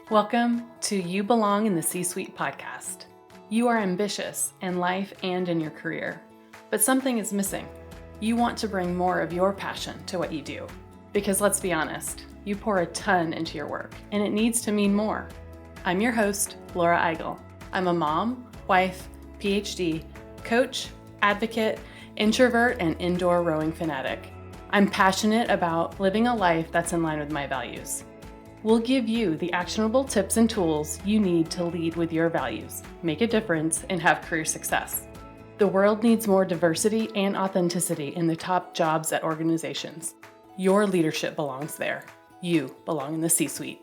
Welcome to You Belong in the C-Suite podcast. You are ambitious in life and in your career, but something is missing. You want to bring more of your passion to what you do. Because let's be honest, you pour a ton into your work, and it needs to mean more. I'm your host, Laura Eigel. I'm a mom, wife, PhD, coach, advocate, introvert, and indoor rowing fanatic. I'm passionate about living a life that's in line with my values. We'll give you the actionable tips and tools you need to lead with your values, make a difference, and have career success. The world needs more diversity and authenticity in the top jobs at organizations. Your leadership belongs there. You belong in the C-Suite.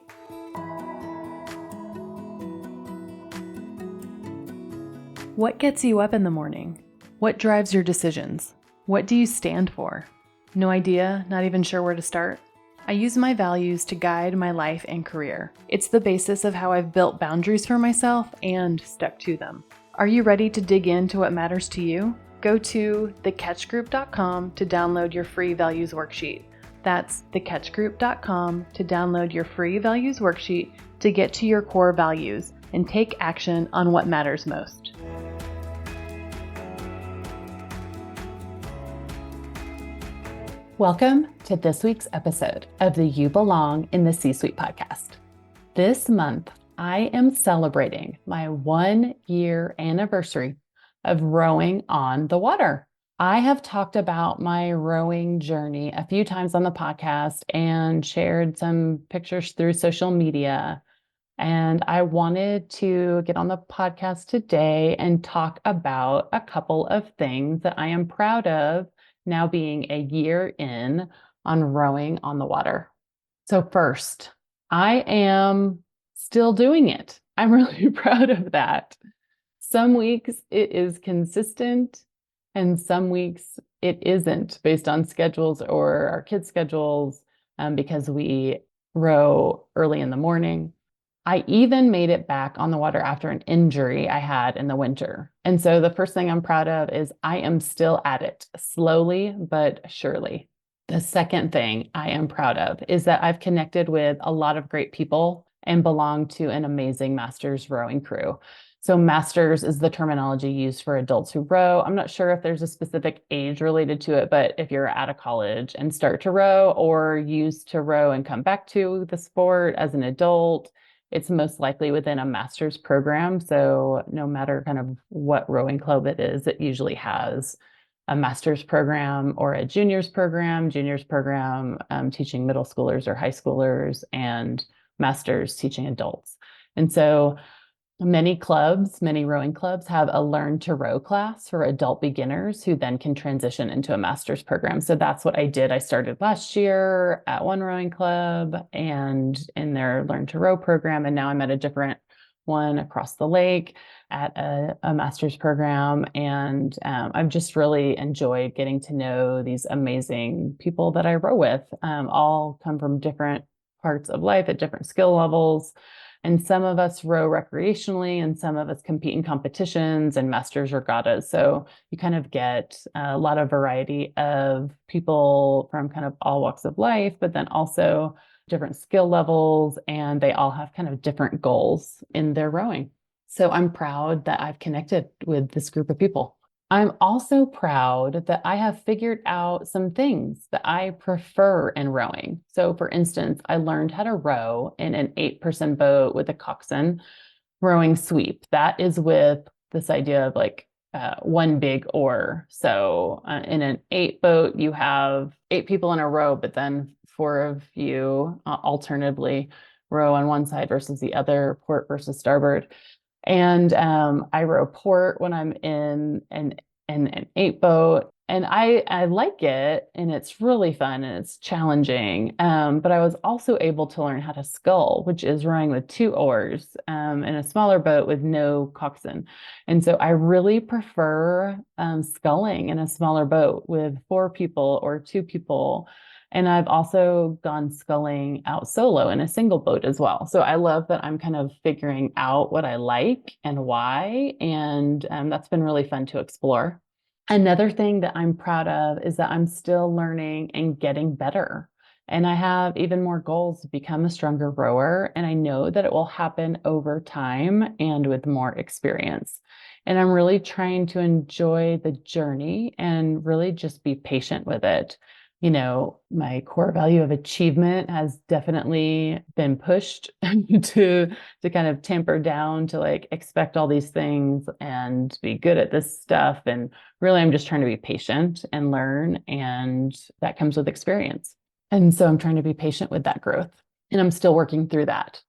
What gets you up in the morning? What drives your decisions? What do you stand for? No idea, not even sure where to start? I use my values to guide my life and career. It's the basis of how I've built boundaries for myself and stuck to them. Are you ready to dig into what matters to you? Go to thecatchgroup.com to download your free values worksheet. That's thecatchgroup.com to download your free values worksheet to get to your core values and take action on what matters most. Welcome to this week's episode of the You Belong in the C-Suite podcast. This month, I am celebrating my 1-year anniversary of rowing on the water. I have talked about my rowing journey a few times on the podcast and shared some pictures through social media. And I wanted to get on the podcast today and talk about a couple of things that I am proud of now being a year in on rowing on the water. So first, I am still doing it. I'm really proud of that. Some weeks it is consistent and some weeks it isn't based on schedules or our kids' schedules because we row early in the morning. I even made it back on the water after an injury I had in the winter. And so the first thing I'm proud of is I am still at it, slowly but surely. The second thing I am proud of is that I've connected with a lot of great people and belong to an amazing masters rowing crew. So masters is the terminology used for adults who row. I'm not sure if there's a specific age related to it, but if you're out of college and start to row or used to row and come back to the sport as an adult, it's most likely within a master's program. So no matter kind of what rowing club it is, it usually has a master's program or a juniors program teaching middle schoolers or high schoolers, and masters teaching adults. And so many rowing clubs have a learn to row class for adult beginners who then can transition into a master's program. So that's what I did. I started last year at one rowing club and in their learn to row program. And now I'm at a different one across the lake at a master's program. And I've just really enjoyed getting to know these amazing people that I row with. All come from different parts of life at different skill levels. And some of us row recreationally and some of us compete in competitions and masters regattas. So you kind of get a lot of variety of people from kind of all walks of life, but then also different skill levels, and they all have kind of different goals in their rowing. So I'm proud that I've connected with this group of people. I'm also proud that I have figured out some things that I prefer in rowing. So for instance, I learned how to row in an 8-person boat with a coxswain rowing sweep. That is with this idea of like one big oar. So in an 8 boat, you have 8 people in a row, but then 4 of you alternatively row on one side versus the other, port versus starboard. And I row port when I'm in an 8 boat, and I like it, and it's really fun and it's challenging. But I was also able to learn how to scull, which is rowing with 2 oars in a smaller boat with no coxswain. And so I really prefer sculling in a smaller boat with 4 people or 2 people. And I've also gone sculling out solo in a single boat as well. So I love that I'm kind of figuring out what I like and why. And that's been really fun to explore. Another thing that I'm proud of is that I'm still learning and getting better. And I have even more goals to become a stronger rower. And I know that it will happen over time and with more experience. And I'm really trying to enjoy the journey and really just be patient with it. My core value of achievement has definitely been pushed to kind of tamper down to like expect all these things and be good at this stuff. And really, I'm just trying to be patient and learn, and that comes with experience. And so I'm trying to be patient with that growth, and I'm still working through that.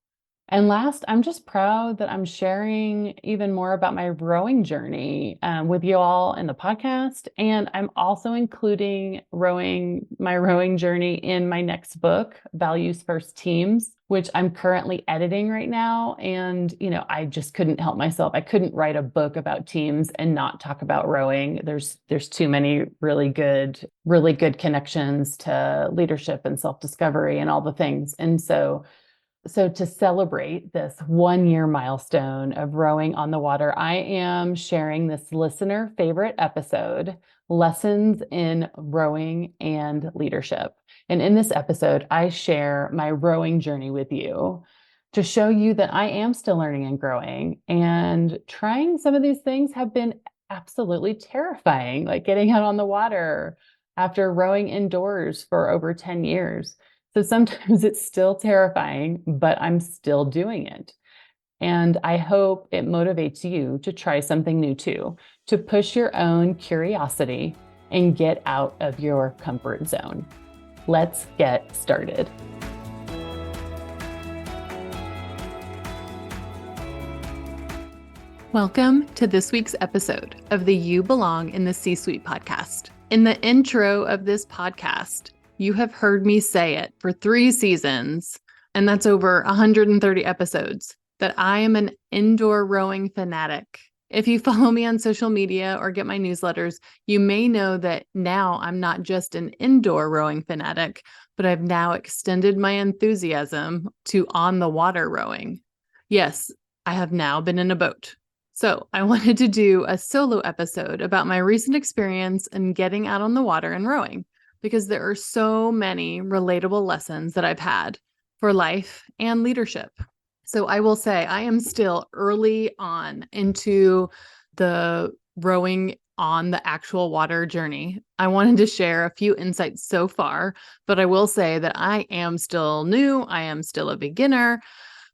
And last, I'm just proud that I'm sharing even more about my rowing journey with you all in the podcast. And I'm also including my rowing journey in my next book, Values First Teams, which I'm currently editing right now. And, I just couldn't help myself. I couldn't write a book about teams and not talk about rowing. There's too many really good connections to leadership and self-discovery and all the things. And so to celebrate this 1-year milestone of rowing on the water, I am sharing this listener favorite episode, Lessons in Rowing and Leadership. And in this episode, I share my rowing journey with you to show you that I am still learning and growing, and trying some of these things have been absolutely terrifying, like getting out on the water after rowing indoors for over 10 years. So sometimes it's still terrifying, but I'm still doing it. And I hope it motivates you to try something new too, to push your own curiosity and get out of your comfort zone. Let's get started. Welcome to this week's episode of the You Belong in the C-Suite podcast. In the intro of this podcast, you have heard me say it for 3 seasons, and that's over 130 episodes, that I am an indoor rowing fanatic. If you follow me on social media or get my newsletters, you may know that now I'm not just an indoor rowing fanatic, but I've now extended my enthusiasm to on the water rowing. Yes, I have now been in a boat. So I wanted to do a solo episode about my recent experience in getting out on the water and rowing, because there are so many relatable lessons that I've had for life and leadership. So I will say I am still early on into the rowing on the actual water journey. I wanted to share a few insights so far, but I will say that I am still new. I am still a beginner.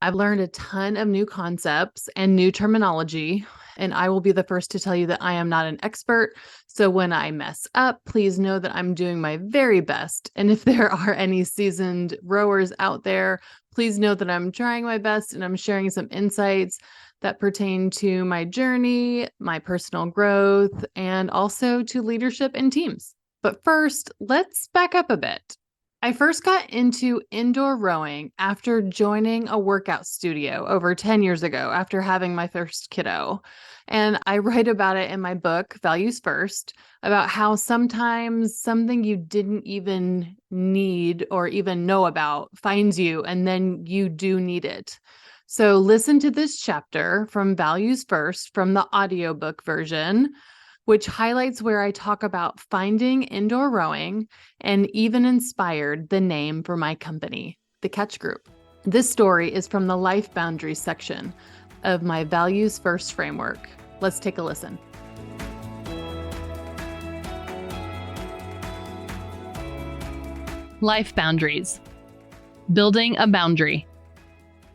I've learned a ton of new concepts and new terminology, and I will be the first to tell you that I am not an expert. So when I mess up, please know that I'm doing my very best. And if there are any seasoned rowers out there, please know that I'm trying my best and I'm sharing some insights that pertain to my journey, my personal growth, and also to leadership and teams. But first, let's back up a bit. I first got into indoor rowing after joining a workout studio over 10 years ago after having my first kiddo. And I write about it in my book, Values First, about how sometimes something you didn't even need or even know about finds you, and then you do need it. So listen to this chapter from Values First from the audiobook version, which highlights where I talk about finding indoor rowing and even inspired the name for my company, The Catch Group. This story is from the Life Boundaries section of my Values First framework. Let's take a listen. Life Boundaries. Building a boundary.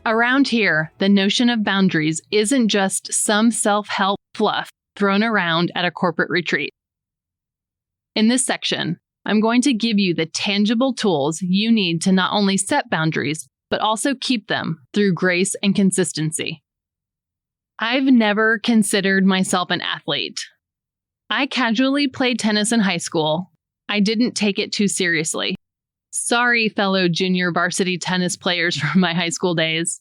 Around here, the notion of boundaries isn't just some self-help fluff thrown around at a corporate retreat. In this section, I'm going to give you the tangible tools you need to not only set boundaries, but also keep them through grace and consistency. I've never considered myself an athlete. I casually played tennis in high school. I didn't take it too seriously. Sorry, fellow junior varsity tennis players from my high school days.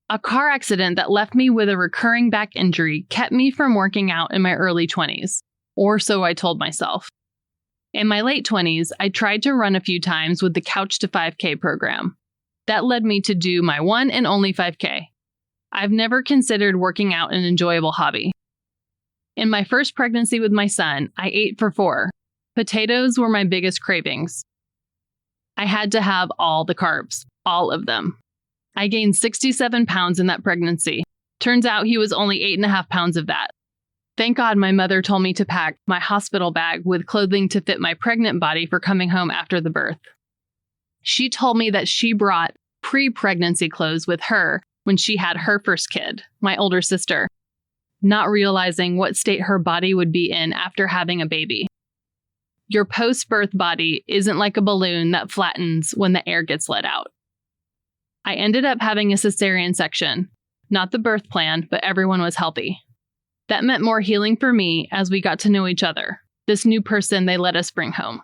A car accident that left me with a recurring back injury kept me from working out in my early 20s, or so I told myself. In my late 20s, I tried to run a few times with the Couch to 5K program. That led me to do my one and only 5K. I've never considered working out an enjoyable hobby. In my first pregnancy with my son, I ate for 4. Potatoes were my biggest cravings. I had to have all the carbs, all of them. I gained 67 pounds in that pregnancy. Turns out he was only 8.5 pounds of that. Thank God my mother told me to pack my hospital bag with clothing to fit my pregnant body for coming home after the birth. She told me that she brought pre-pregnancy clothes with her when she had her first kid, my older sister, not realizing what state her body would be in after having a baby. Your post-birth body isn't like a balloon that flattens when the air gets let out. I ended up having a cesarean section, not the birth plan, but everyone was healthy. That meant more healing for me as we got to know each other, this new person they let us bring home.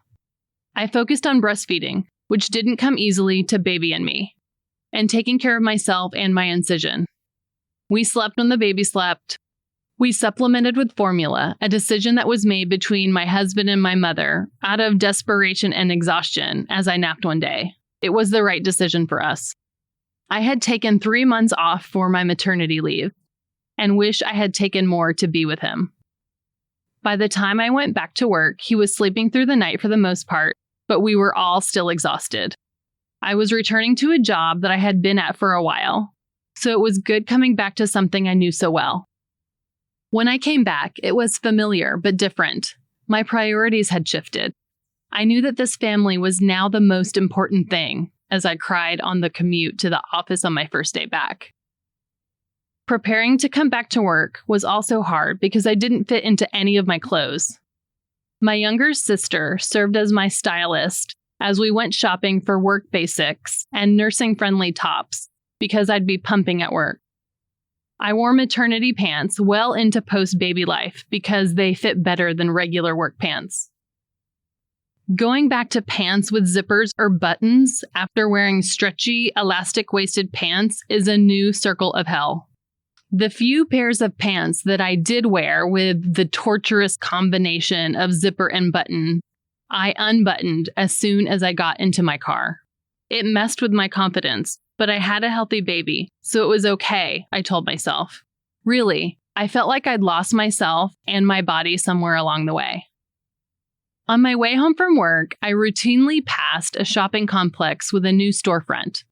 I focused on breastfeeding, which didn't come easily to baby and me, and taking care of myself and my incision. We slept when the baby slept. We supplemented with formula, a decision that was made between my husband and my mother out of desperation and exhaustion as I napped one day. It was the right decision for us. I had taken 3 months off for my maternity leave and wish I had taken more to be with him. By the time I went back to work, he was sleeping through the night for the most part, but we were all still exhausted. I was returning to a job that I had been at for a while, so it was good coming back to something I knew so well. When I came back, it was familiar but different. My priorities had shifted. I knew that this family was now the most important thing, as I cried on the commute to the office on my first day back. Preparing to come back to work was also hard because I didn't fit into any of my clothes. My younger sister served as my stylist as we went shopping for work basics and nursing-friendly tops because I'd be pumping at work. I wore maternity pants well into post-baby life because they fit better than regular work pants. Going back to pants with zippers or buttons after wearing stretchy, elastic-waisted pants is a new circle of hell. The few pairs of pants that I did wear with the torturous combination of zipper and button, I unbuttoned as soon as I got into my car. It messed with my confidence, but I had a healthy baby, so it was okay, I told myself. Really, I felt like I'd lost myself and my body somewhere along the way. On my way home from work, I routinely passed a shopping complex with a new storefront.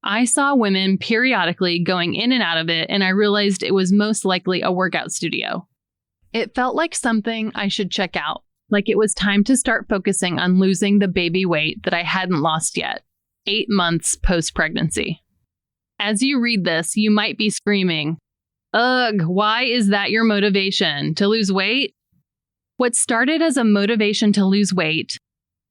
I saw women periodically going in and out of it, and I realized it was most likely a workout studio. It felt like something I should check out, like it was time to start focusing on losing the baby weight that I hadn't lost yet, 8 months post-pregnancy. As you read this, you might be screaming, "Ugh, why is that your motivation? To lose weight?" What started as a motivation to lose weight,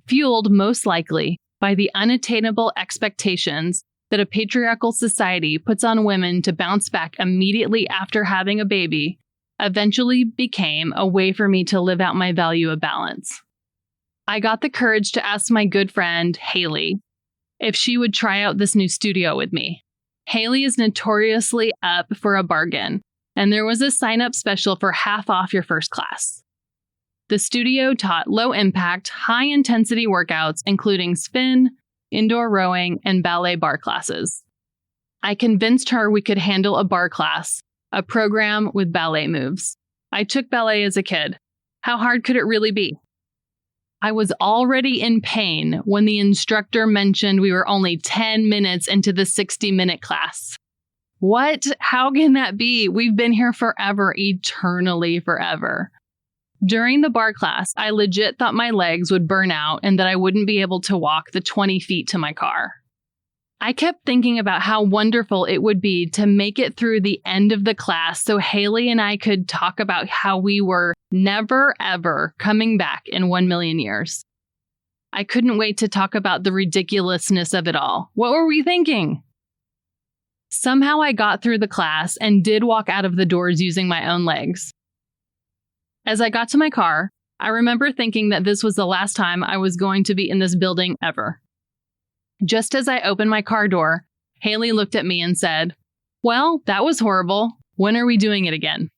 fueled most likely by the unattainable expectations that a patriarchal society puts on women to bounce back immediately after having a baby, eventually became a way for me to live out my value of balance. I got the courage to ask my good friend, Haley, if she would try out this new studio with me. Haley is notoriously up for a bargain, and there was a sign-up special for half off your first class. The studio taught low-impact, high-intensity workouts, including spin, indoor rowing, and ballet bar classes. I convinced her we could handle a bar class, a program with ballet moves. I took ballet as a kid. How hard could it really be? I was already in pain when the instructor mentioned we were only 10 minutes into the 60-minute class. What? How can that be? We've been here forever, eternally forever. During the bar class, I legit thought my legs would burn out and that I wouldn't be able to walk the 20 feet to my car. I kept thinking about how wonderful it would be to make it through the end of the class so Haley and I could talk about how we were never, ever coming back in 1 million years. I couldn't wait to talk about the ridiculousness of it all. What were we thinking? Somehow I got through the class and did walk out of the doors using my own legs. As I got to my car, I remember thinking that this was the last time I was going to be in this building ever. Just as I opened my car door, Haley looked at me and said, "Well, that was horrible. When are we doing it again?"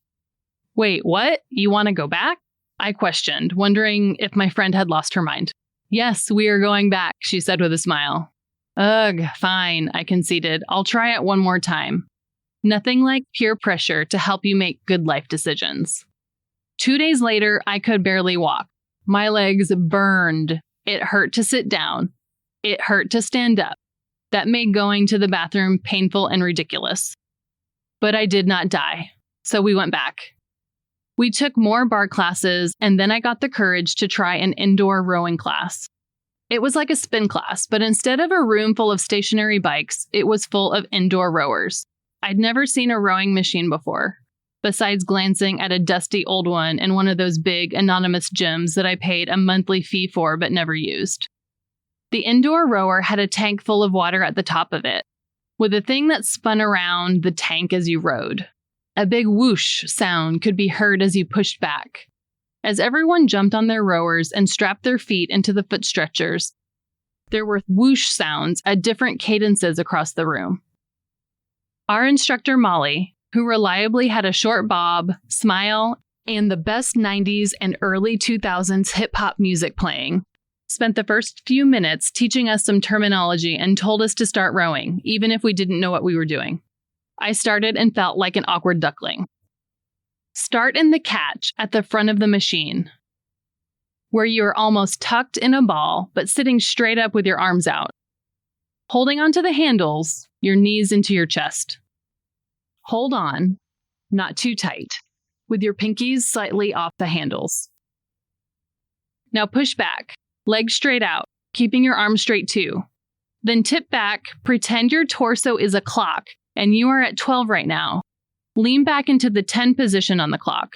"Wait, what? You want to go back?" I questioned, wondering if my friend had lost her mind. "Yes, we are going back," she said with a smile. "Ugh, fine," I conceded. "I'll try it one more time." Nothing like peer pressure to help you make good life decisions. 2 days later, I could barely walk. My legs burned. It hurt to sit down. It hurt to stand up. That made going to the bathroom painful and ridiculous. But I did not die, so we went back. We took more bar classes, and then I got the courage to try an indoor rowing class. It was like a spin class, but instead of a room full of stationary bikes, it was full of indoor rowers. I'd never seen a rowing machine before, besides glancing at a dusty old one in one of those big anonymous gyms that I paid a monthly fee for but never used. The indoor rower had a tank full of water at the top of it, with a thing that spun around the tank as you rowed. A big whoosh sound could be heard as you pushed back. As everyone jumped on their rowers and strapped their feet into the foot stretchers, there were whoosh sounds at different cadences across the room. Our instructor, Molly, who reliably had a short bob, smile, and the best 90s and early 2000s hip-hop music playing, spent the first few minutes teaching us some terminology and told us to start rowing, even if we didn't know what we were doing. I started and felt like an awkward duckling. Start in the catch at the front of the machine, where you are almost tucked in a ball, but sitting straight up with your arms out. Holding onto the handles, your knees into your chest. Hold on, not too tight, with your pinkies slightly off the handles. Now push back, legs straight out, keeping your arms straight too. Then tip back, pretend your torso is a clock, and you are at 12 right now. Lean back into the 10 position on the clock.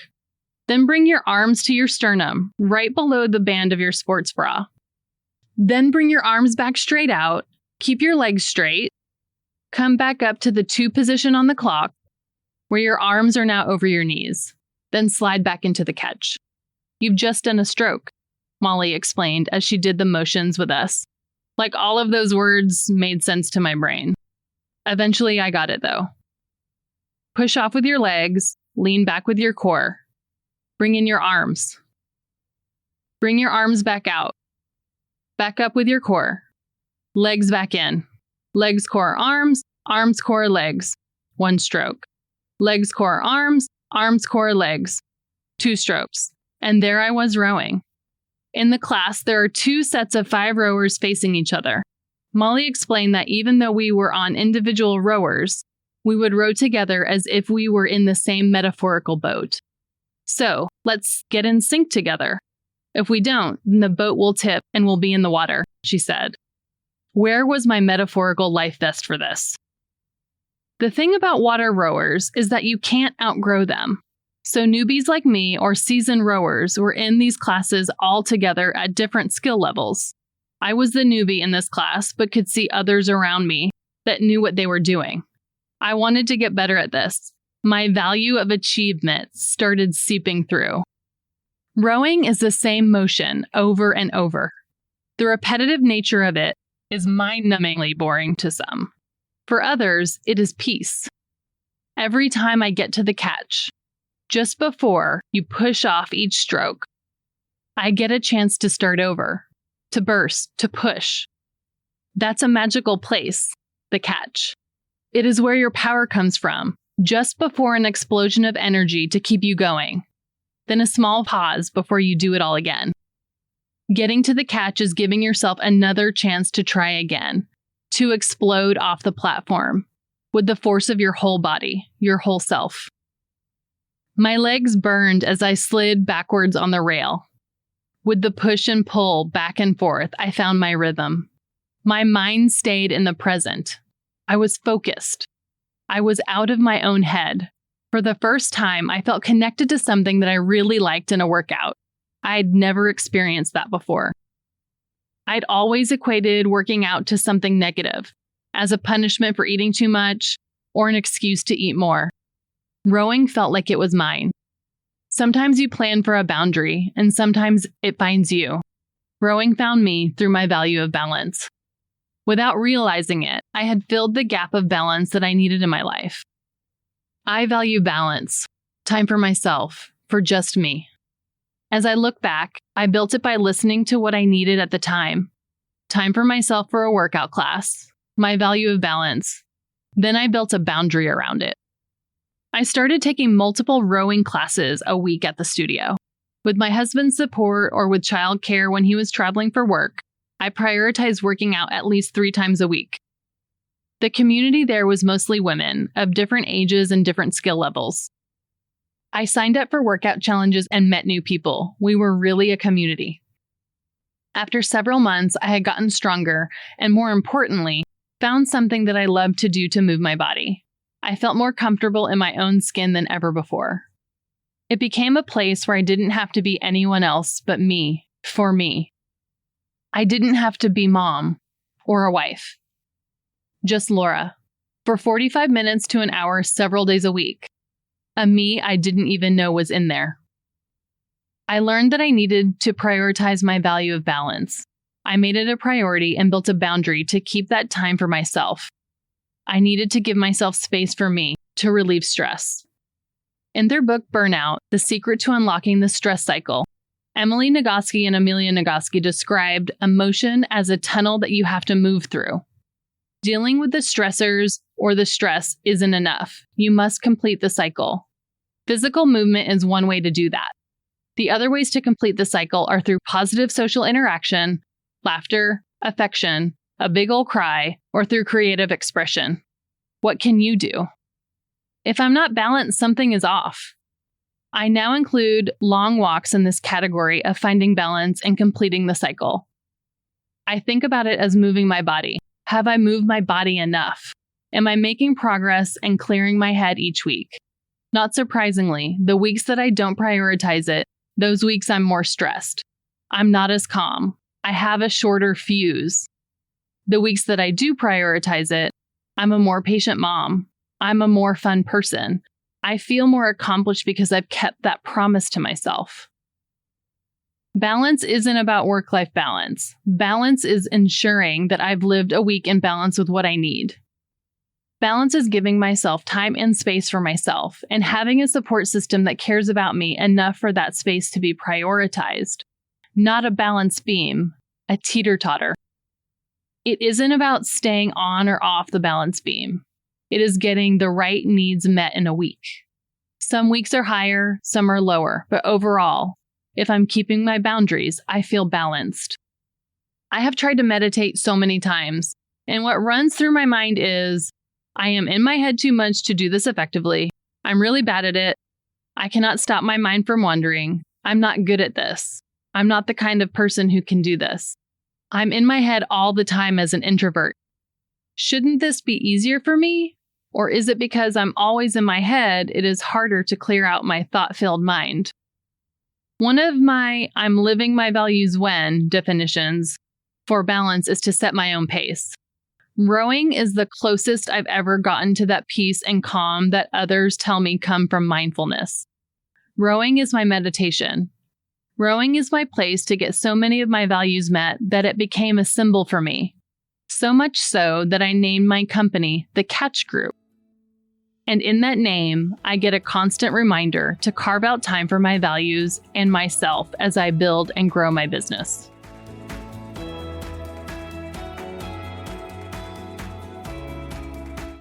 Then bring your arms to your sternum, right below the band of your sports bra. Then bring your arms back straight out, keep your legs straight, come back up to the 2 position on the clock, where your arms are now over your knees. Then slide back into the catch. You've just done a stroke, Molly explained as she did the motions with us. Like all of those words made sense to my brain. Eventually I got it though. Push off with your legs, lean back with your core. Bring in your arms. Bring your arms back out. Back up with your core. Legs back in. Legs, core, arms, core, legs. 1 stroke. Legs, core, arms, core, legs. 2 strokes. And there I was rowing. In the class, there are 2 sets of 5 rowers facing each other. Molly explained that even though we were on individual rowers, we would row together as if we were in the same metaphorical boat. So, let's get in sync together. If we don't, then the boat will tip and we'll be in the water, she said. Where was my metaphorical life vest for this? The thing about water rowers is that you can't outgrow them. So newbies like me or seasoned rowers were in these classes all together at different skill levels. I was the newbie in this class, but could see others around me that knew what they were doing. I wanted to get better at this. My value of achievement started seeping through. Rowing is the same motion over and over. The repetitive nature of it is mind-numbingly boring to some. For others, it is peace. Every time I get to the catch, just before you push off each stroke, I get a chance to start over, to burst, to push. That's a magical place, the catch. It is where your power comes from, just before an explosion of energy to keep you going. Then a small pause before you do it all again. Getting to the catch is giving yourself another chance to try again, to explode off the platform, with the force of your whole body, your whole self. My legs burned as I slid backwards on the rail. With the push and pull back and forth, I found my rhythm. My mind stayed in the present. I was focused. I was out of my own head. For the first time, I felt connected to something that I really liked in a workout. I had never experienced that before. I'd always equated working out to something negative, as a punishment for eating too much or an excuse to eat more. Rowing felt like it was mine. Sometimes you plan for a boundary, and sometimes it finds you. Rowing found me through my value of balance. Without realizing it, I had filled the gap of balance that I needed in my life. I value balance, time for myself, for just me. As I look back, I built it by listening to what I needed at the time. Time for myself for a workout class, my value of balance. Then I built a boundary around it. I started taking multiple rowing classes a week at the studio. With my husband's support or with childcare when he was traveling for work, I prioritized working out at least 3 times a week. The community there was mostly women of different ages and different skill levels. I signed up for workout challenges and met new people. We were really a community. After several months, I had gotten stronger and, more importantly, found something that I loved to do to move my body. I felt more comfortable in my own skin than ever before. It became a place where I didn't have to be anyone else but me, for me. I didn't have to be mom or a wife. Just Laura, for 45 minutes to an hour several days a week. A me I didn't even know was in there. I learned that I needed to prioritize my value of balance. I made it a priority and built a boundary to keep that time for myself. I needed to give myself space for me to relieve stress. In their book, Burnout: The Secret to Unlocking the Stress Cycle, Emily Nagoski and Amelia Nagoski described emotion as a tunnel that you have to move through. Dealing with the stressors or the stress isn't enough. You must complete the cycle. Physical movement is one way to do that. The other ways to complete the cycle are through positive social interaction, laughter, affection, a big ol' cry, or through creative expression. What can you do? If I'm not balanced, something is off. I now include long walks in this category of finding balance and completing the cycle. I think about it as moving my body. Have I moved my body enough? Am I making progress and clearing my head each week? Not surprisingly, the weeks that I don't prioritize it, those weeks I'm more stressed. I'm not as calm. I have a shorter fuse. The weeks that I do prioritize it, I'm a more patient mom. I'm a more fun person. I feel more accomplished because I've kept that promise to myself. Balance isn't about work-life balance. Balance is ensuring that I've lived a week in balance with what I need. Balance is giving myself time and space for myself and having a support system that cares about me enough for that space to be prioritized. Not a balance beam, a teeter-totter. It isn't about staying on or off the balance beam. It is getting the right needs met in a week. Some weeks are higher, some are lower, but overall, if I'm keeping my boundaries, I feel balanced. I have tried to meditate so many times, and what runs through my mind is, I am in my head too much to do this effectively. I'm really bad at it. I cannot stop my mind from wandering. I'm not good at this. I'm not the kind of person who can do this. I'm in my head all the time as an introvert. Shouldn't this be easier for me? Or is it because I'm always in my head, it is harder to clear out my thought-filled mind? One of my I'm living my values when definitions for balance is to set my own pace. Rowing is the closest I've ever gotten to that peace and calm that others tell me come from mindfulness. Rowing is my meditation. Rowing is my place to get so many of my values met that it became a symbol for me. So much so that I named my company the Catch Group. And in that name, I get a constant reminder to carve out time for my values and myself as I build and grow my business.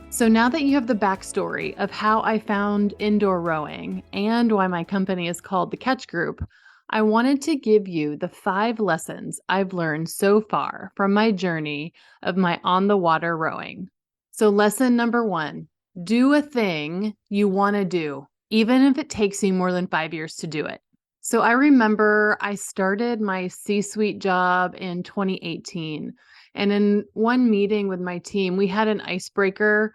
So now that you have the backstory of how I found indoor rowing and why my company is called the Catch Group, I wanted to give you the 5 lessons I've learned so far from my journey of my on the water rowing. So lesson number 1, do a thing you want to do, even if it takes you more than 5 years to do it. So I remember I started my C-suite job in 2018. And in one meeting with my team, we had an icebreaker,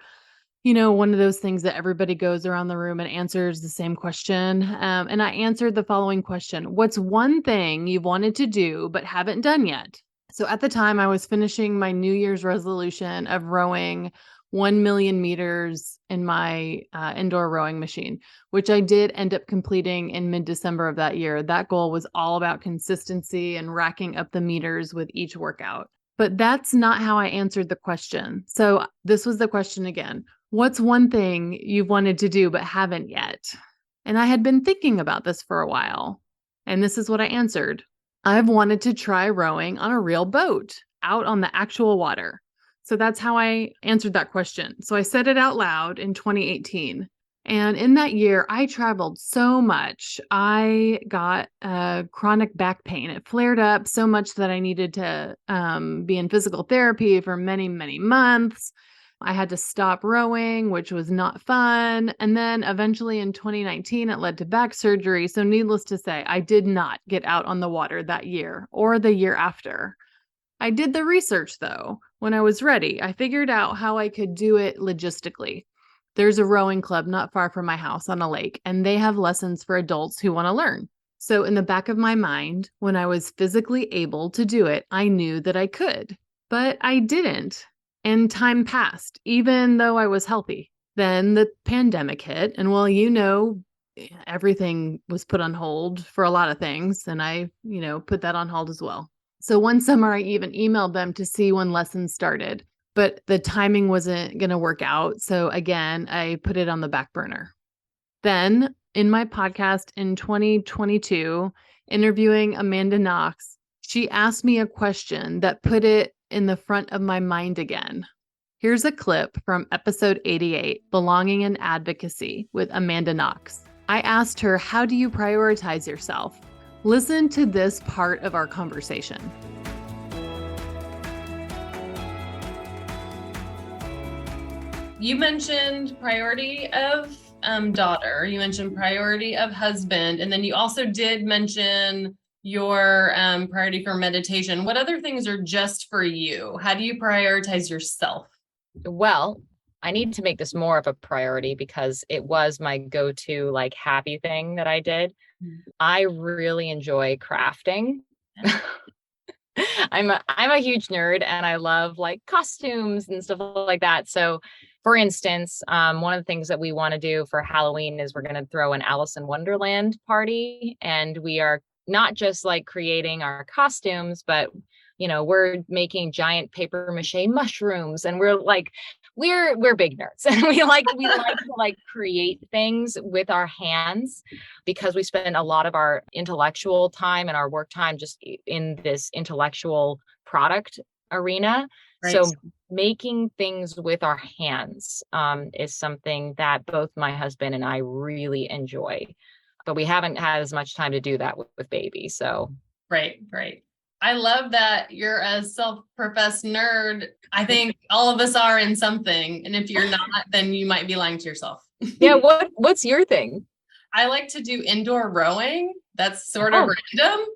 one of those things that everybody goes around the room and answers the same question. And I answered the following question: what's one thing you've wanted to do but haven't done yet? So at the time, I was finishing my New Year's resolution of rowing 1 million meters in my indoor rowing machine, which I did end up completing in mid-December of that year. That goal was all about consistency and racking up the meters with each workout. But that's not how I answered the question. So this was the question again. What's one thing you've wanted to do but haven't yet? And I had been thinking about this for a while. And this is what I answered. I've wanted to try rowing on a real boat out on the actual water. So that's how I answered that question. So I said it out loud in 2018. And in that year, I traveled so much. I got chronic back pain. It flared up so much that I needed to be in physical therapy for many, many months. I had to stop rowing, which was not fun. And then eventually in 2019, it led to back surgery. So, needless to say, I did not get out on the water that year or the year after. I did the research though. When I was ready, I figured out how I could do it logistically. There's a rowing club not far from my house on a lake, and they have lessons for adults who want to learn. So, in the back of my mind, when I was physically able to do it, I knew that I could, but I didn't. And time passed, even though I was healthy. Then the pandemic hit, and well, everything was put on hold for a lot of things. And I, put that on hold as well. So one summer, I even emailed them to see when lessons started, but the timing wasn't going to work out. So again, I put it on the back burner. Then in my podcast in 2022, interviewing Amanda Knox, she asked me a question that put it in the front of my mind again. Here's a clip from episode 88, Belonging and Advocacy with Amanda Knox. I asked her, how do you prioritize yourself? Listen to this part of our conversation. You mentioned priority of daughter, you mentioned priority of husband, and then you also did mention your priority for meditation. What other things are just for you? How do you prioritize yourself? Well, I need to make this more of a priority because it was my go-to happy thing that I did. I really enjoy crafting. I'm a huge nerd and I love costumes and stuff like that. So for instance, one of the things that we want to do for Halloween is we're going to throw an Alice in Wonderland party, and we are not just creating our costumes, but we're making giant paper mache mushrooms, and we're big nerds, and we like to create things with our hands because we spend a lot of our intellectual time and our work time just in this intellectual product arena. Right. So making things with our hands is something that both my husband and I really enjoy, but we haven't had as much time to do that with baby. So right. I love that you're a self-professed nerd. I think all of us are in something. And if you're not, then you might be lying to yourself. Yeah. What's your thing? I like to do indoor rowing. That's sort of random.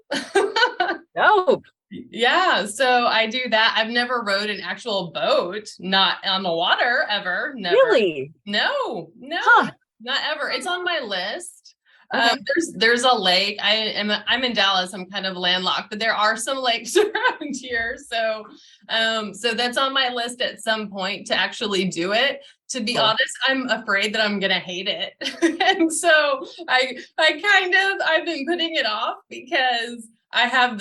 No. Yeah. So I do that. I've never rowed an actual boat, not on the water ever. Never. Really? No, Huh. not ever. It's on my list. Okay. There's a lake. I'm in Dallas. I'm kind of landlocked, but there are some lakes around here. So that's on my list at some point to actually do it. To be honest, I'm afraid that I'm gonna hate it, and so I've been putting it off because I've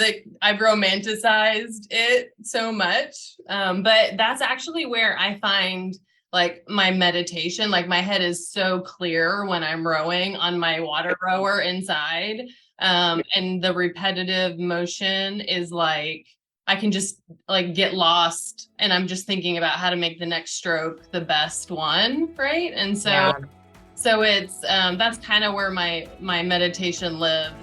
romanticized it so much. But that's actually where I find my meditation, my head is so clear when I'm rowing on my water rower inside. And the repetitive motion is I can just get lost, and I'm just thinking about how to make the next stroke the best one. Right. And so it's, that's kind of where my meditation lives.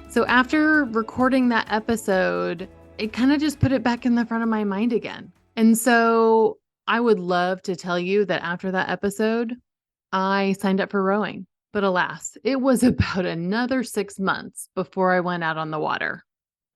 So after recording that episode, it kind of just put it back in the front of my mind again. And so I would love to tell you that after that episode, I signed up for rowing. But alas, it was about another 6 months before I went out on the water.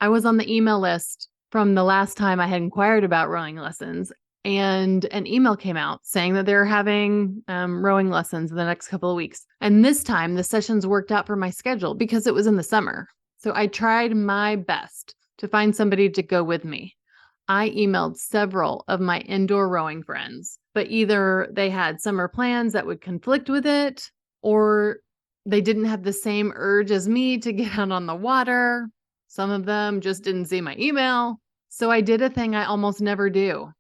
I was on the email list from the last time I had inquired about rowing lessons, and an email came out saying that they're having rowing lessons in the next couple of weeks. And this time the sessions worked out for my schedule because it was in the summer. So I tried my best to find somebody to go with me. I emailed several of my indoor rowing friends, but either they had summer plans that would conflict with it, or they didn't have the same urge as me to get out on the water. Some of them just didn't see my email. So I did a thing I almost never do.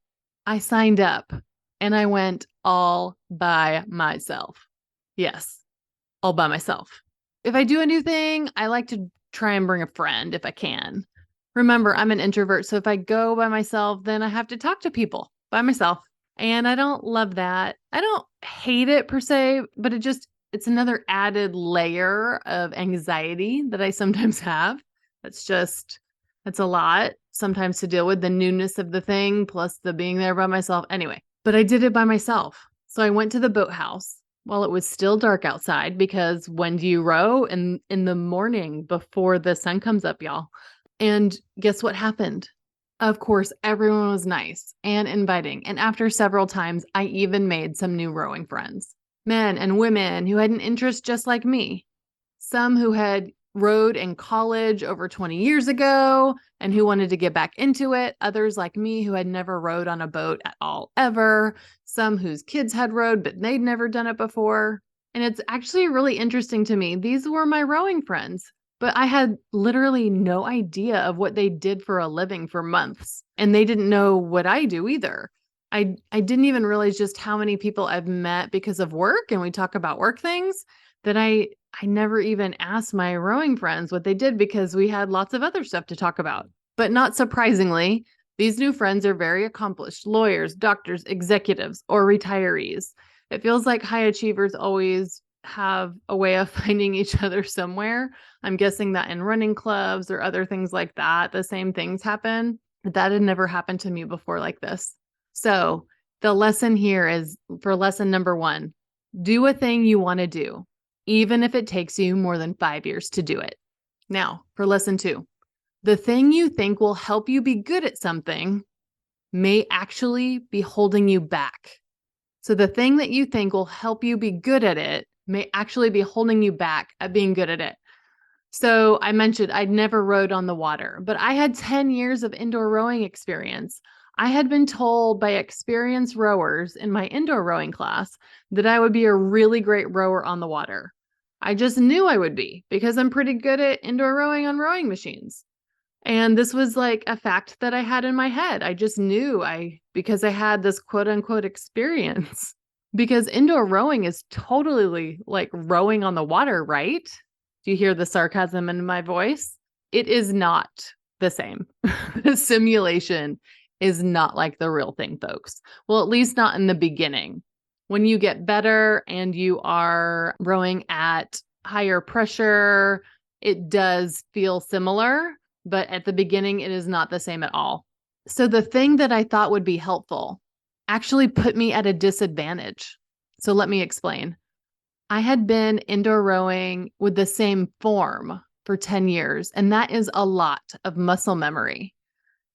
I signed up and I went all by myself. Yes, all by myself. If I do a new thing, I like to try and bring a friend if I can. Remember, I'm an introvert, so if I go by myself, then I have to talk to people. by myself. And I don't love that. I don't hate it per se, but it's another added layer of anxiety that I sometimes have. That's a lot sometimes to deal with, the newness of the thing plus the being there by myself. Anyway, but I did it by myself. So I went to the boathouse while it was still dark outside, because when do you row? In the morning before the sun comes up, y'all. And guess what happened? Of course, everyone was nice and inviting. And after several times, I even made some new rowing friends, men and women who had an interest just like me. Some who had rowed in college over 20 years ago and who wanted to get back into it. Others like me who had never rowed on a boat at all ever. Some whose kids had rowed, but they'd never done it before. And it's actually really interesting to me. These were my rowing friends, but I had literally no idea of what they did for a living for months. And they didn't know what I do either. I didn't even realize just how many people I've met because of work, and we talk about work things, that I never even asked my rowing friends what they did because we had lots of other stuff to talk about. But not surprisingly, these new friends are very accomplished lawyers, doctors, executives, or retirees. It feels like high achievers always have a way of finding each other somewhere. I'm guessing that in running clubs or other things like that, the same things happen. But that had never happened to me before like this. So the lesson here is, for lesson number 1, do a thing you want to do, even if it takes you more than 5 years to do it. Now, for lesson 2, the thing you think will help you be good at something may actually be holding you back. So the thing that you think will help you be good at it may actually be holding you back at being good at it. So I mentioned I'd never rowed on the water, but I had 10 years of indoor rowing experience. I had been told by experienced rowers in my indoor rowing class that I would be a really great rower on the water. I just knew I would be because I'm pretty good at indoor rowing on rowing machines. And this was like a fact that I had in my head. I just knew because I had this quote unquote experience. Because indoor rowing is totally like rowing on the water, right? Do you hear the sarcasm in my voice? It is not the same. The simulation is not like the real thing, folks. Well, at least not in the beginning. When you get better and you are rowing at higher pressure, it does feel similar, but at the beginning, it is not the same at all. So the thing that I thought would be helpful actually put me at a disadvantage. So let me explain. I had been indoor rowing with the same form for 10 years, and that is a lot of muscle memory.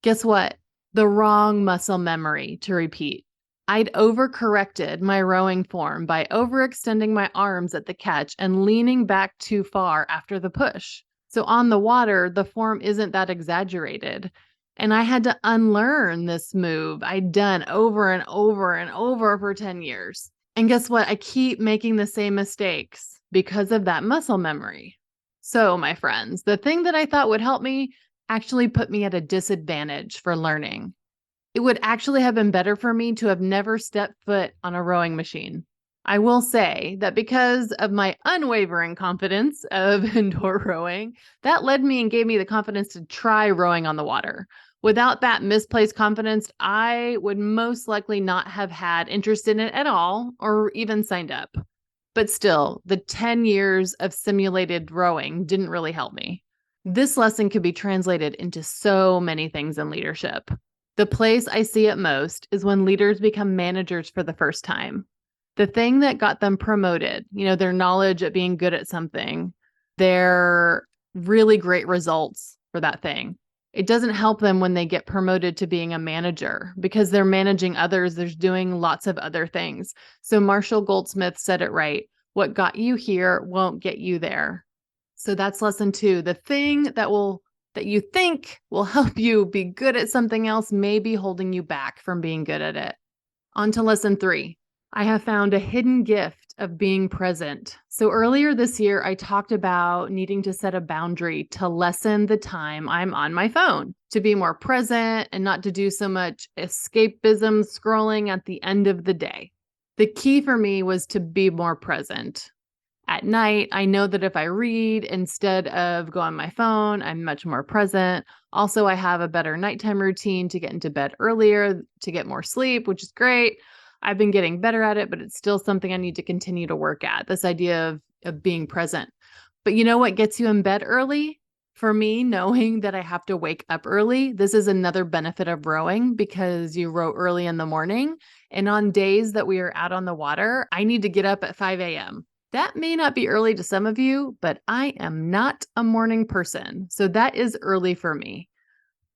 Guess what? The wrong muscle memory to repeat. I'd overcorrected my rowing form by overextending my arms at the catch and leaning back too far after the push. So on the water, the form isn't that exaggerated. And I had to unlearn this move I'd done over and over and over for 10 years. And guess what? I keep making the same mistakes because of that muscle memory. So, my friends, the thing that I thought would help me actually put me at a disadvantage for learning. It would actually have been better for me to have never stepped foot on a rowing machine. I will say that because of my unwavering confidence of indoor rowing, that led me and gave me the confidence to try rowing on the water. Without that misplaced confidence, I would most likely not have had interest in it at all or even signed up. But still, the 10 years of simulated rowing didn't really help me. This lesson could be translated into so many things in leadership. The place I see it most is when leaders become managers for the first time. The thing that got them promoted, their knowledge at being good at something, their really great results for that thing. It doesn't help them when they get promoted to being a manager because they're managing others. They're doing lots of other things. So Marshall Goldsmith said it right. What got you here won't get you there. So that's lesson 2. The thing that you think will help you be good at something else may be holding you back from being good at it. On to lesson 3. I have found a hidden gift of being present. So earlier this year, I talked about needing to set a boundary to lessen the time I'm on my phone, to be more present and not to do so much escapism scrolling at the end of the day. The key for me was to be more present. At night, I know that if I read instead of go on my phone, I'm much more present. Also, I have a better nighttime routine to get into bed earlier, to get more sleep, which is great. I've been getting better at it, but it's still something I need to continue to work at, this idea of being present. But you know what gets you in bed early? For me, knowing that I have to wake up early, this is another benefit of rowing because you row early in the morning. And on days that we are out on the water, I need to get up at 5 a.m. That may not be early to some of you, but I am not a morning person. So that is early for me.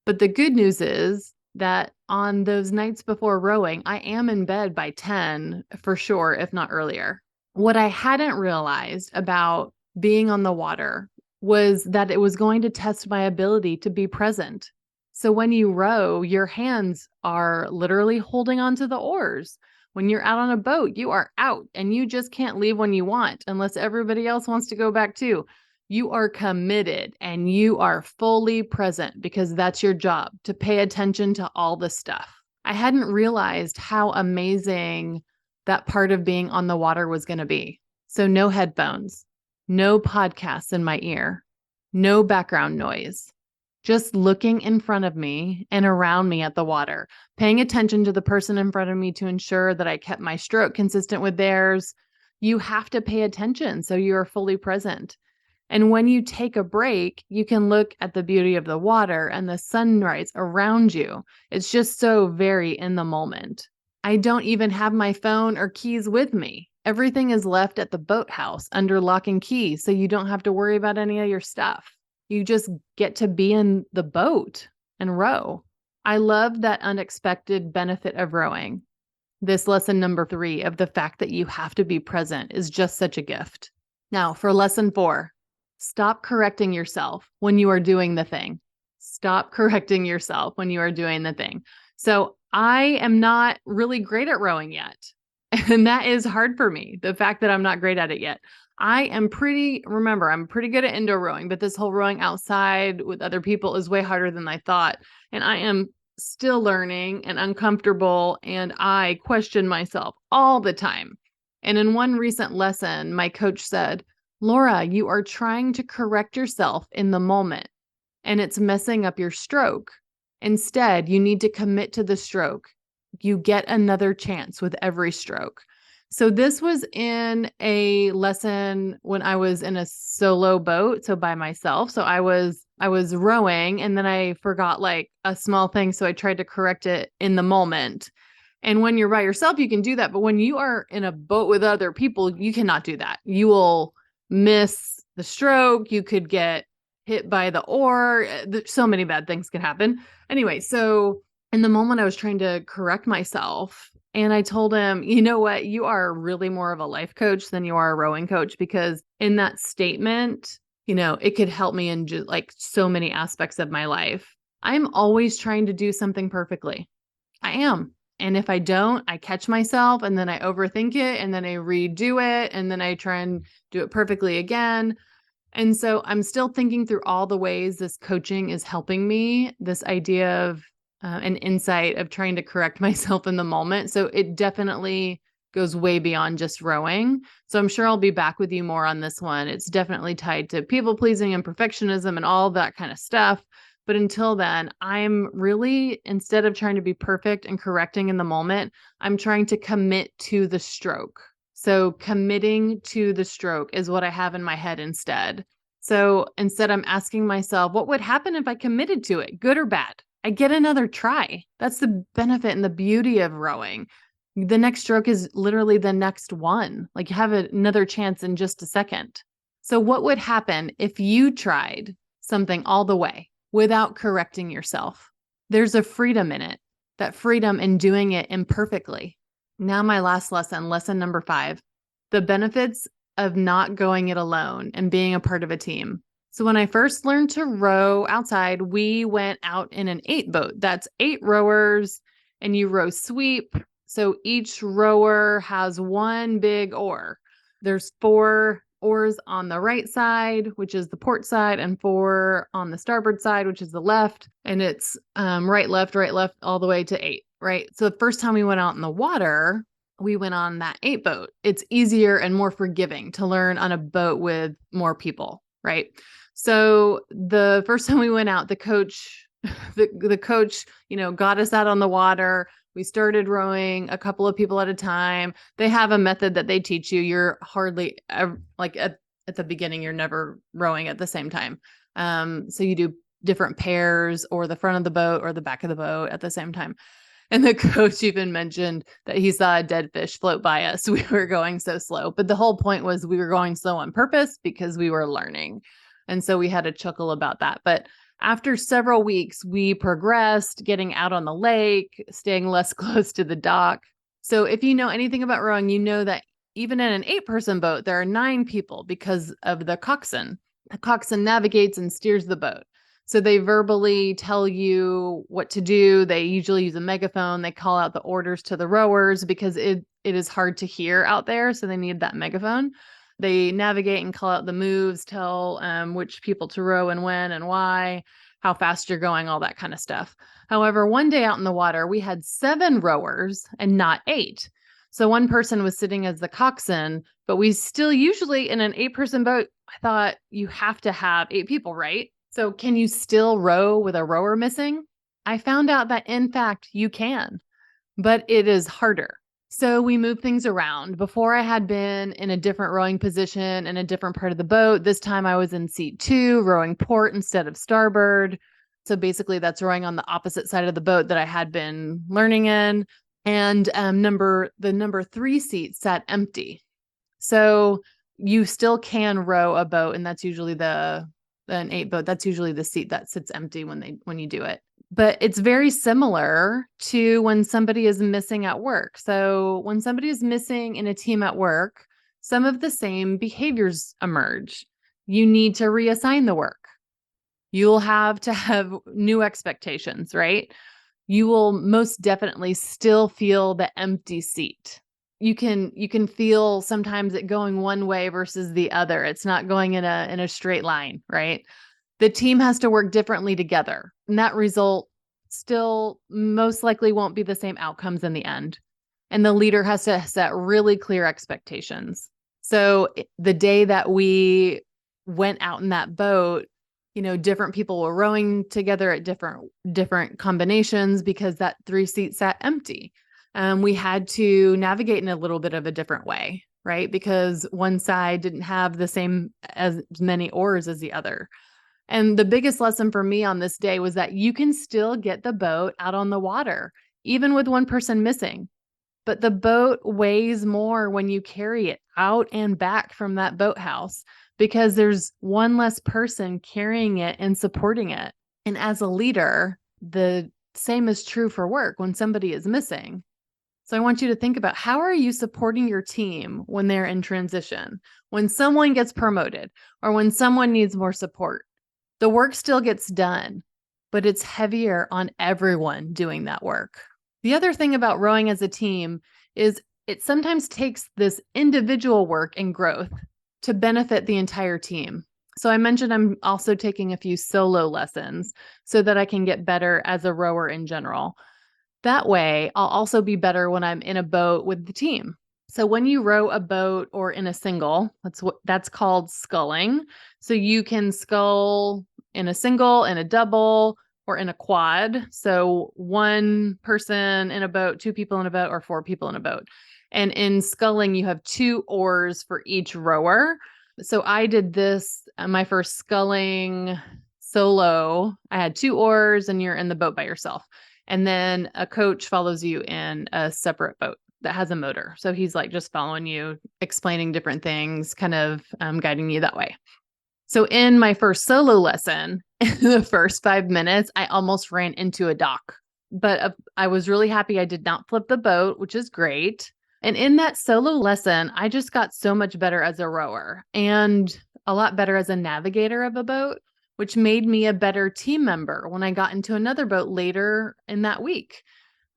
But the good news is that on those nights before rowing, I am in bed by 10 for sure, if not earlier. What I hadn't realized about being on the water was that it was going to test my ability to be present. So when you row, your hands are literally holding onto the oars. When you're out on a boat, you are out and you just can't leave when you want unless everybody else wants to go back too. You are committed and you are fully present because that's your job, to pay attention to all the stuff. I hadn't realized how amazing that part of being on the water was going to be. So no headphones, no podcasts in my ear, no background noise, just looking in front of me and around me at the water, paying attention to the person in front of me to ensure that I kept my stroke consistent with theirs. You have to pay attention so you are fully present. And when you take a break, you can look at the beauty of the water and the sunrise around you. It's just so very in the moment. I don't even have my phone or keys with me. Everything is left at the boathouse under lock and key, so you don't have to worry about any of your stuff. You just get to be in the boat and row. I love that unexpected benefit of rowing. This lesson number 3 of the fact that you have to be present is just such a gift. Now, for lesson 4, stop correcting yourself when you are doing the thing. Stop correcting yourself when you are doing the thing. So I am not really great at rowing yet. And that is hard for me, the fact that I'm not great at it yet. I'm pretty good at indoor rowing, but this whole rowing outside with other people is way harder than I thought. And I am still learning and uncomfortable, and I question myself all the time. And in one recent lesson, my coach said, Laura, you are trying to correct yourself in the moment, and it's messing up your stroke. Instead, you need to commit to the stroke. You get another chance with every stroke. So this was in a lesson when I was in a solo boat, so by myself. So I was rowing and then I forgot like a small thing, so I tried to correct it in the moment. And when you're by yourself, you can do that, but when you are in a boat with other people, you cannot do that. You will miss the stroke, you could get hit by the oar, so many bad things can happen. Anyway, so in the moment I was trying to correct myself and I told him, you know what, you are really more of a life coach than you are a rowing coach, because in that statement, it could help me in just like so many aspects of my life. I'm always trying to do something perfectly. I am. And if I don't, I catch myself and then I overthink it and then I redo it and then I try and do it perfectly again. And so I'm still thinking through all the ways this coaching is helping me, this idea of an insight of trying to correct myself in the moment. So it definitely goes way beyond just rowing. So I'm sure I'll be back with you more on this one. It's definitely tied to people pleasing and perfectionism and all that kind of stuff. But until then, I'm really, instead of trying to be perfect and correcting in the moment, I'm trying to commit to the stroke. So committing to the stroke is what I have in my head instead. So instead, I'm asking myself, what would happen if I committed to it, good or bad? I get another try. That's the benefit and the beauty of rowing. The next stroke is literally the next one. Like you have another chance in just a second. So what would happen if you tried something all the way without correcting yourself? There's a freedom in it, that freedom in doing it imperfectly. Now my last lesson, lesson number 5, the benefits of not going it alone and being a part of a team. So when I first learned to row outside, we went out in an 8 boat. That's 8 rowers and you row sweep. So each rower has one big oar. There's 4 oars on the right side, which is the port side, and 4 on the starboard side, which is the left. And it's right, left, all the way to 8, right? So the first time we went out in the water, we went on that 8 boat. It's easier and more forgiving to learn on a boat with more people, right? So the first time we went out, the coach, the coach, got us out on the water. We started rowing a couple of people at a time. They have a method that they teach you. You're hardly like at the beginning, you're never rowing at the same time. So you do different pairs, or the front of the boat or the back of the boat at the same time. And the coach even mentioned that he saw a dead fish float by us. We were going so slow. But the whole point was we were going slow on purpose because we were learning. And so we had a chuckle about that. But after several weeks, we progressed, getting out on the lake, staying less close to the dock. So if you know anything about rowing, you know that even in an 8-person boat, there are 9 people because of the coxswain. The coxswain navigates and steers the boat. So they verbally tell you what to do. They usually use a megaphone. They call out the orders to the rowers because it is hard to hear out there. So they need that megaphone. They navigate and call out the moves, tell which people to row and when and why, how fast you're going, all that kind of stuff. However, one day out in the water, we had 7 rowers and not 8. So one person was sitting as the coxswain, but we still usually in an 8-person boat, I thought you have to have 8 people, right? So can you still row with a rower missing? I found out that in fact you can, but it is harder. So we moved things around. Before I had been in a different rowing position in a different part of the boat. This time I was in seat 2, rowing port instead of starboard. So basically that's rowing on the opposite side of the boat that I had been learning in. And the number 3 seat sat empty. So you still can row a boat, and that's usually an 8 boat. That's usually the seat that sits empty when you do it. But it's very similar to when somebody is missing at work. So when somebody is missing in a team at work, some of the same behaviors emerge. You need to reassign the work. You'll have to have new expectations, right? You will most definitely still feel the empty seat. You can feel sometimes it going one way versus the other. It's not going in a straight line, right? The team has to work differently together, and that result still most likely won't be the same outcomes in the end. And the leader has to set really clear expectations. So the day that we went out in that boat, different people were rowing together at different combinations because that 3 seat sat empty. We had to navigate in a little bit of a different way, right? Because one side didn't have the same as many oars as the other. And the biggest lesson for me on this day was that you can still get the boat out on the water, even with one person missing. But the boat weighs more when you carry it out and back from that boathouse because there's one less person carrying it and supporting it. And as a leader, the same is true for work when somebody is missing. So I want you to think about, how are you supporting your team when they're in transition, when someone gets promoted, or when someone needs more support? The work still gets done, but it's heavier on everyone doing that work. The other thing about rowing as a team is it sometimes takes this individual work and growth to benefit the entire team. So I mentioned I'm also taking a few solo lessons so that I can get better as a rower in general. That way, I'll also be better when I'm in a boat with the team. So when you row a boat or in a single, that's called sculling. So you can scull in a single, in a double, or in a quad. So one person in a boat, 2 people in a boat, or 4 people in a boat. And in sculling, you have 2 oars for each rower. So I did this, my first sculling solo. I had 2 oars and you're in the boat by yourself. And then a coach follows you in a separate boat that has a motor. So he's like just following you, explaining different things, kind of guiding you that way. So in my first solo lesson, in the first 5 minutes, I almost ran into a dock. But I was really happy I did not flip the boat, which is great. And in that solo lesson, I just got so much better as a rower and a lot better as a navigator of a boat, which made me a better team member when I got into another boat later in that week.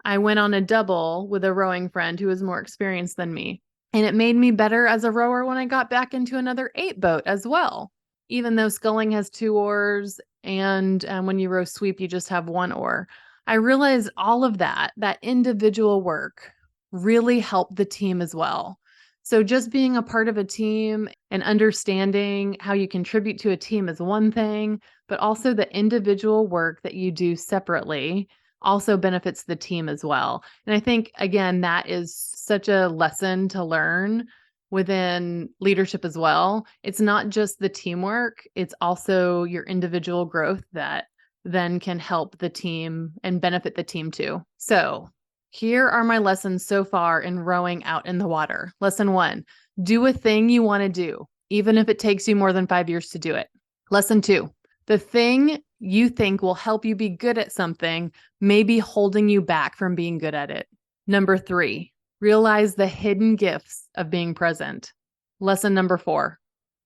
I went on a double with a rowing friend who was more experienced than me. And it made me better as a rower when I got back into another 8 boat as well. Even though sculling has 2 oars and when you row sweep, you just have 1 oar. I realized all of that individual work really help the team as well. So just being a part of a team and understanding how you contribute to a team is one thing, but also the individual work that you do separately also benefits the team as well. And I think, again, that is such a lesson to learn within leadership as well. It's not just the teamwork, it's also your individual growth that then can help the team and benefit the team too. So here are my lessons so far in rowing out in the water. Lesson 1, do a thing you want to do, even if it takes you more than 5 years to do it. Lesson 2, the thing you think will help you be good at something may be holding you back from being good at it. Number 3, realize the hidden gifts of being present. Lesson number 4,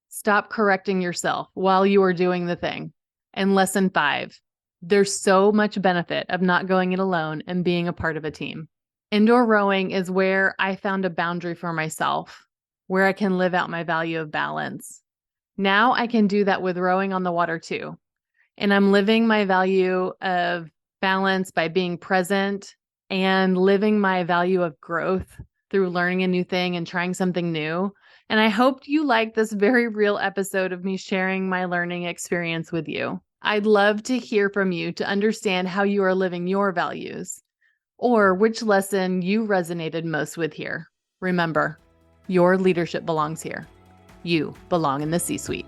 stop correcting yourself while you are doing the thing. And lesson 5, there's so much benefit of not going it alone and being a part of a team. Indoor rowing is where I found a boundary for myself, where I can live out my value of balance. Now I can do that with rowing on the water too. And I'm living my value of balance by being present and living my value of growth through learning a new thing and trying something new. And I hope you liked this very real episode of me sharing my learning experience with you. I'd love to hear from you to understand how you are living your values or which lesson you resonated most with here. Remember, your leadership belongs here. You belong in the C-suite.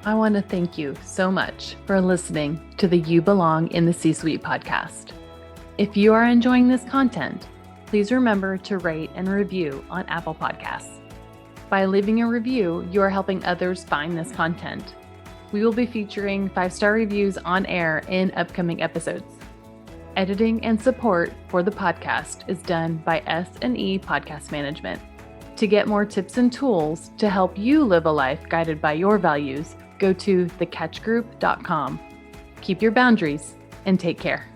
I want to thank you so much for listening to the You Belong in the C-Suite podcast. If you are enjoying this content, please remember to rate and review on Apple Podcasts. By leaving a review, you are helping others find this content. We will be featuring 5-star reviews on air in upcoming episodes. Editing and support for the podcast is done by S&E Podcast Management. To get more tips and tools to help you live a life guided by your values, go to thecatchgroup.com. Keep your boundaries and take care.